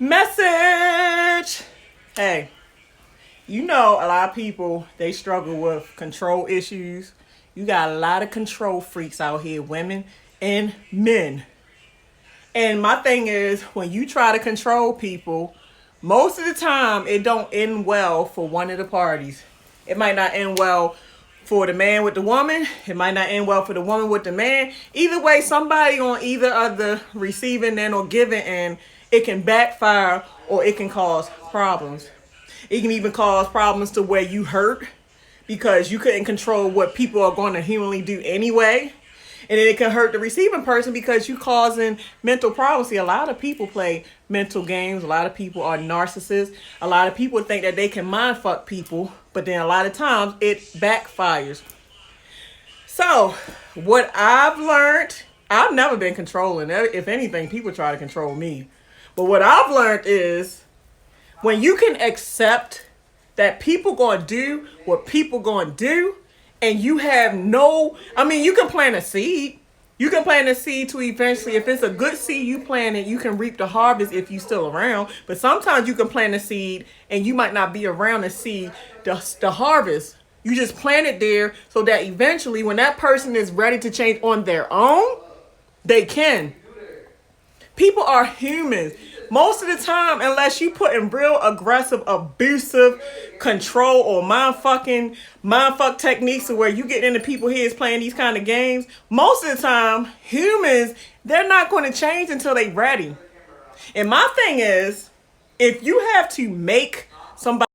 Message. Hey, you know a lot of people, they struggle with control issues. You got a lot of control freaks out here, women and men. And my thing is, when you try to control people, most of the time it don't end well for one of the parties. It might not end well for the man with the woman. It might not end well for the woman with the man. Either way, somebody on either of the receiving end or giving end, it can backfire or it can cause problems. It can even cause problems to where you hurt because you couldn't control what people are going to humanly do anyway. And then it can hurt the receiving person because you causing mental problems. See, a lot of people play mental games. A lot of people are narcissists. A lot of people think that they can mind fuck people, but then a lot of times it backfires. So, what I've learned, I've never been controlling. If anything, people try to control me. But what I've learned is when you can accept that people gonna do what people gonna do, and you have you can plant a seed. You can plant a seed to eventually, if it's a good seed you plant it, you can reap the harvest if you still around. But sometimes you can plant a seed and you might not be around to see the harvest. You just plant it there so that eventually when that person is ready to change on their own, they can. People are humans. Most of the time, unless you put in real aggressive, abusive control or mindfuck techniques where you get into people heads playing these kind of games, most of the time, humans, they're not going to change until they're ready. And my thing is, if you have to make somebody,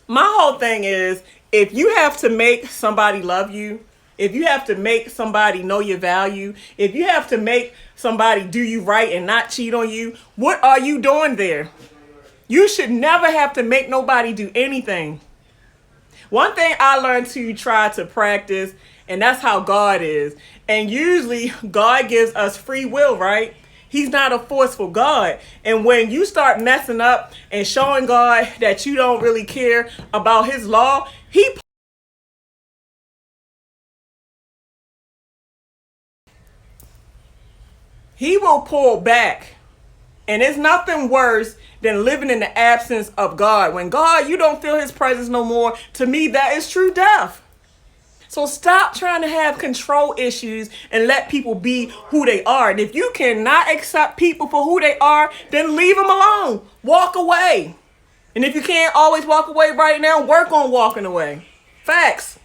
my whole thing is, if you have to make somebody love you, if you have to make somebody know your value, if you have to make somebody do you right and not cheat on you, what are you doing there? You should never have to make nobody do anything. One thing I learned to try to practice, and that's how God is. And usually God gives us free will, right? He's not a forceful God. And when you start messing up and showing God that you don't really care about his law, He will pull back. And it's nothing worse than living in the absence of God. When God, you don't feel his presence no more, to me, that is true death. So stop trying to have control issues and let people be who they are. And if you cannot accept people for who they are, then leave them alone. Walk away. And if you can't always walk away right now, work on walking away. Facts.